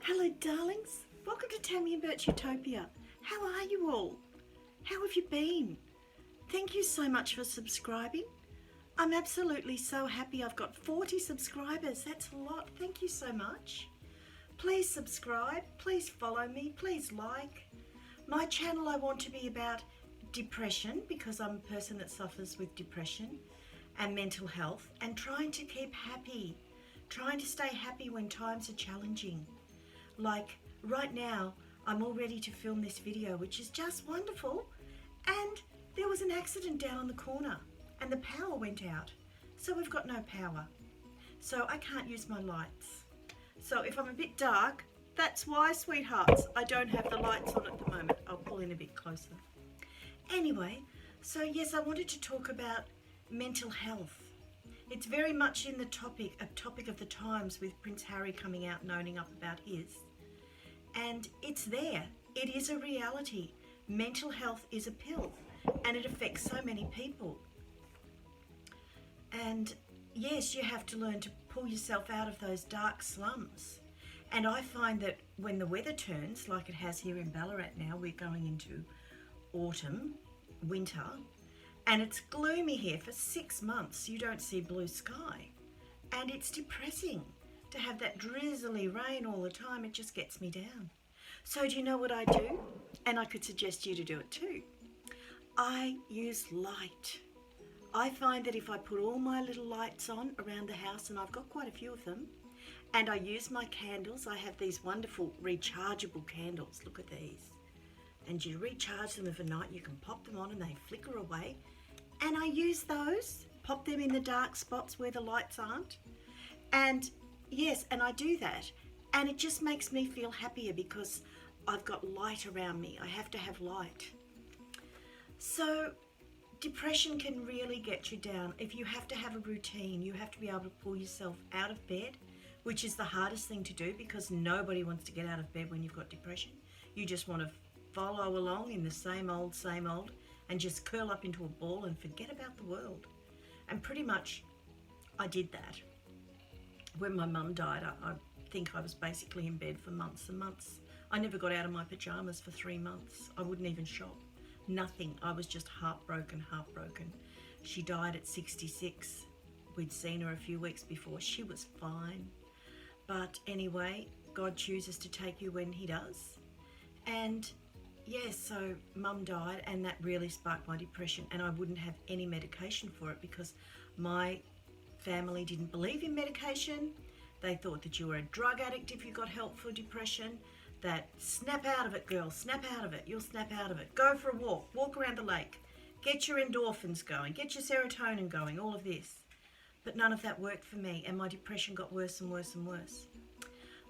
Hello darlings, welcome to Tammy and Bert's Utopia. How are you all? How have you been? Thank you so much for subscribing. I'm absolutely so happy I've got 40 subscribers. That's a lot. Thank you so much. Please subscribe, please follow me, please like. My channel I want to be about depression because I'm a person that suffers with depression and mental health and trying to keep happy, trying to stay happy when times are challenging. Like right now, I'm all ready to film this video, which is just wonderful. And there was an accident down on the corner and the power went out. So we've got no power. So I can't use my lights. So if I'm a bit dark, that's why, sweethearts. I don't have the lights on at the moment. I'll pull in a bit closer. Anyway, so yes, I wanted to talk about mental health. It's very much in the topic of the times with Prince Harry coming out and owning up about his. And it's there. It is a reality. Mental health is a pill and it affects so many people. And yes, you have to learn to pull yourself out of those dark slums. And I find that when the weather turns, like it has here in Ballarat now, we're going into autumn, winter, and it's gloomy here for 6 months. You don't see blue sky. And it's depressing to have that drizzly rain all the time. It just gets me down. So do you know what I do? And I could suggest you to do it too. I use light. I find that if I put all my little lights on around the house, and I've got quite a few of them, and I use my candles, I have these wonderful rechargeable candles. Look at these. And you recharge them overnight. You can pop them on and they flicker away. And I use those, pop them in the dark spots where the lights aren't. And yes, and I do that. And it just makes me feel happier because I've got light around me. I have to have light. So depression can really get you down. If you have to have a routine, you have to be able to pull yourself out of bed, which is the hardest thing to do because nobody wants to get out of bed when you've got depression. You just want to follow along in the same old, and just curl up into a ball and forget about the world. And pretty much I did that. When my mum died, I think I was basically in bed for months and months. I never got out of my pajamas for 3 months. I wouldn't even shop. Nothing. I was just heartbroken. She died at 66. We'd seen her a few weeks before. She was fine. But anyway, God chooses to take you when he does. And yes, so mum died and that really sparked my depression, and I wouldn't have any medication for it because my family didn't believe in medication. They thought that you were a drug addict if you got help for depression. That snap out of it, girl, snap out of it. You'll snap out of it. Go for a walk around the lake. Get your endorphins going, get your serotonin going, all of this. But none of that worked for me and my depression got worse and worse and worse.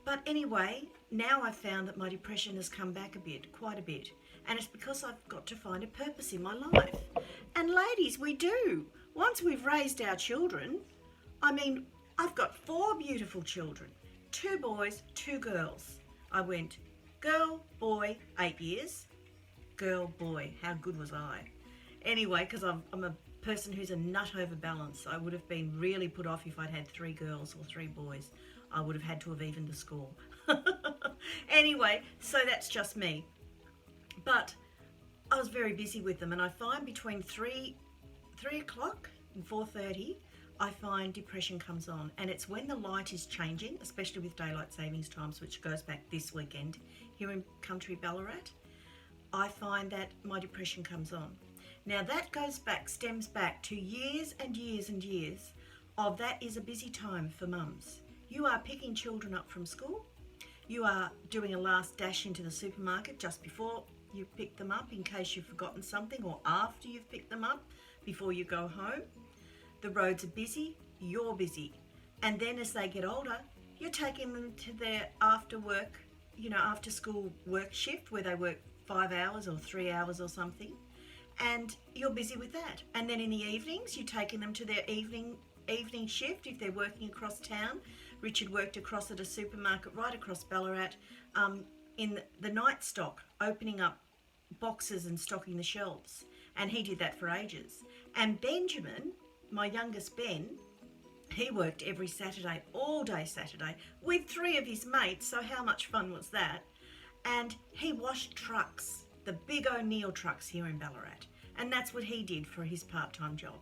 But anyway, now I've found that my depression has come back a bit, quite a bit. And it's because I've got to find a purpose in my life. And ladies, we do. Once we've raised our children, I mean, I've got 4 beautiful children, 2 boys, 2 girls. I went girl, boy, 8 years. Girl, boy, how good was I? Anyway, because I'm a person who's a nut over balance. I would have been really put off if I'd had 3 girls or 3 boys. I would have had to have evened the score. Anyway, so that's just me. But I was very busy with them, and I find between 3 o'clock and 4:30, I find depression comes on. And it's when the light is changing, especially with daylight savings times, which goes back this weekend here in country Ballarat, I find that my depression comes on. Now that stems back to years and years and years of that is a busy time for mums. You are picking children up from school. You are doing a last dash into the supermarket just before you pick them up in case you've forgotten something, or after you've picked them up before you go home. The roads are busy, you're busy. And then as they get older, you're taking them to their after school work shift where they work 5 hours or 3 hours or something. And you're busy with that. And then in the evenings, you're taking them to their evening shift if they're working across town. Richard worked across at a supermarket right across Ballarat in the night stock, opening up boxes and stocking the shelves. And he did that for ages. And Benjamin, my youngest Ben, He worked every Saturday, all day Saturday, with 3 of his mates, so how much fun was that? And he washed trucks, the big O'Neill trucks here in Ballarat. And that's what he did for his part-time job.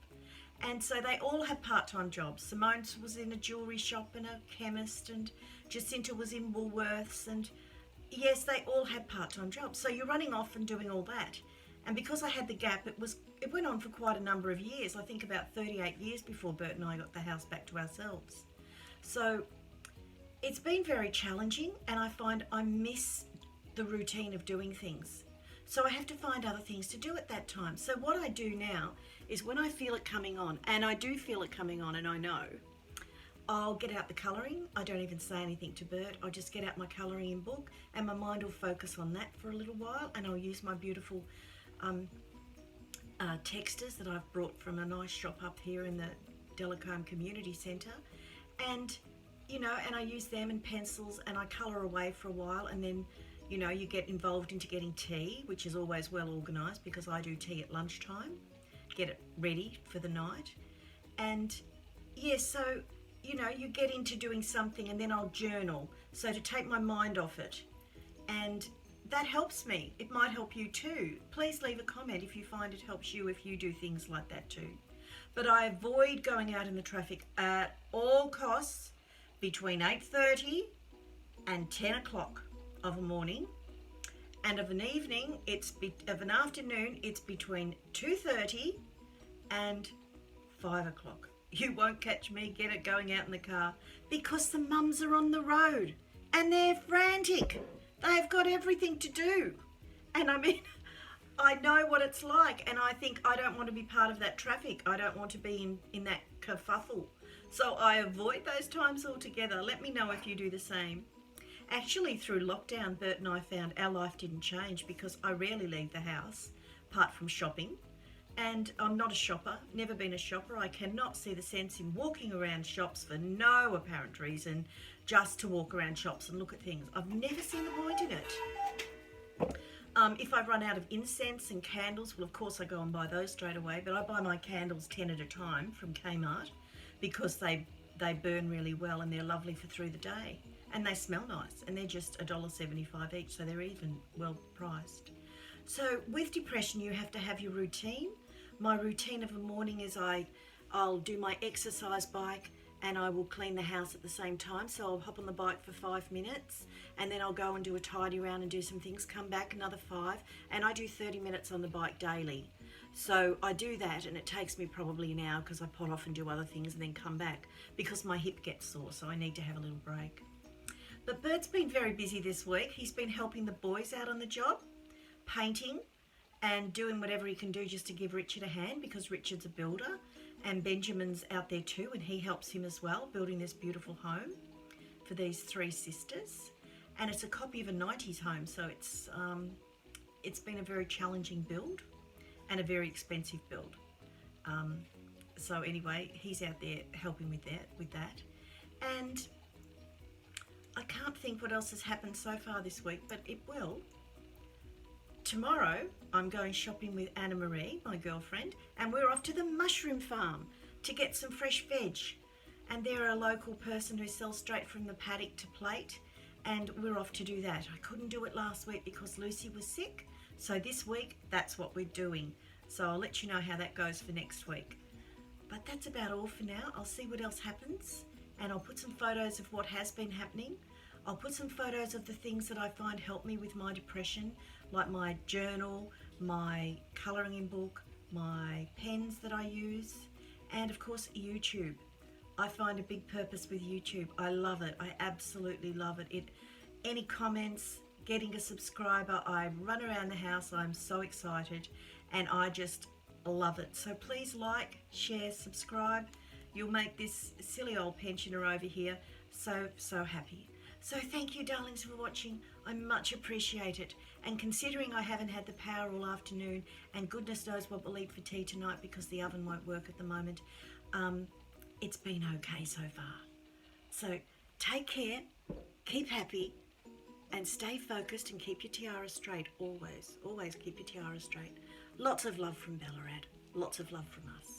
And so they all have part-time jobs. Simone was in a jewellery shop and a chemist, and Jacinta was in Woolworths, and yes, they all had part-time jobs. So you're running off and doing all that. And because I had the gap, it went on for quite a number of years. I think about 38 years before Bert and I got the house back to ourselves. So it's been very challenging, and I find I miss the routine of doing things. So I have to find other things to do at that time. So what I do now is when I feel it coming on, and I do feel it coming on and I know, I'll get out the colouring. I don't even say anything to Bert. I'll just get out my colouring book and my mind will focus on that for a little while, and I'll use my beautiful texters that I've brought from a nice shop up here in the Delacombe Community Centre, and and I use them and pencils, and I colour away for a while, and then you get involved into getting tea, which is always well organised because I do tea at lunchtime, get it ready for the night. And yes, so you get into doing something, and then I'll journal, so to take my mind off it, and that helps me. It might help you too. Please leave a comment if you find it helps you, if you do things like that too. But I avoid going out in the traffic at all costs between 8:30 and 10 o'clock of a morning, and of an evening, of an afternoon, it's between 2:30 and 5 o'clock. You won't catch me going out in the car because the mums are on the road and they're frantic. They've got everything to do. And I mean, I know what it's like, and I think I don't want to be part of that traffic. I don't want to be in that kerfuffle. So I avoid those times altogether. Let me know if you do the same. Actually, through lockdown, Bert and I found our life didn't change because I rarely leave the house, apart from shopping. And I'm not a shopper, never been a shopper. I cannot see the sense in walking around shops for no apparent reason, just to walk around shops and look at things. I've never seen the point in it. If I run out of incense and candles, well, of course I go and buy those straight away, but I buy my candles 10 at a time from Kmart because they burn really well and they're lovely for through the day. And they smell nice, and they're just $1.75 each, so they're even well priced. So with depression, you have to have your routine. My routine of a morning is I'll do my exercise bike, and I will clean the house at the same time. So I'll hop on the bike for 5 minutes, and then I'll go and do a tidy round and do some things, come back another 5, and I do 30 minutes on the bike daily. So I do that, and it takes me probably an hour because I pot off and do other things and then come back because my hip gets sore, so I need to have a little break. But Bert's been very busy this week. He's been helping the boys out on the job, painting and doing whatever he can do just to give Richard a hand, because Richard's a builder, and Benjamin's out there too, and he helps him as well, building this beautiful home for these 3 sisters. And it's a copy of a 90s home, so it's been a very challenging build and a very expensive build. So anyway, he's out there helping with that. And I can't think what else has happened so far this week, but it will. Tomorrow, I'm going shopping with Anna Marie, my girlfriend, and we're off to the mushroom farm to get some fresh veg. And they're a local person who sells straight from the paddock to plate, and we're off to do that. I couldn't do it last week because Lucy was sick, so this week, that's what we're doing. So I'll let you know how that goes for next week. But that's about all for now. I'll see what else happens, and I'll put some photos of what has been happening. I'll put some photos of the things that I find help me with my depression, like my journal, my colouring in book, my pens that I use, and of course YouTube. I find a big purpose with YouTube. I love it. I absolutely love it. Any comments, getting a subscriber, I run around the house. I'm so excited, and I just love it. So please like, share, subscribe. You'll make this silly old pensioner over here so happy. So thank you, darlings, for watching. I much appreciate it. And considering I haven't had the power all afternoon, and goodness knows what we'll eat for tea tonight because the oven won't work at the moment, it's been okay so far. So take care, keep happy, and stay focused and keep your tiara straight always. Always keep your tiara straight. Lots of love from Ballarat. Lots of love from us.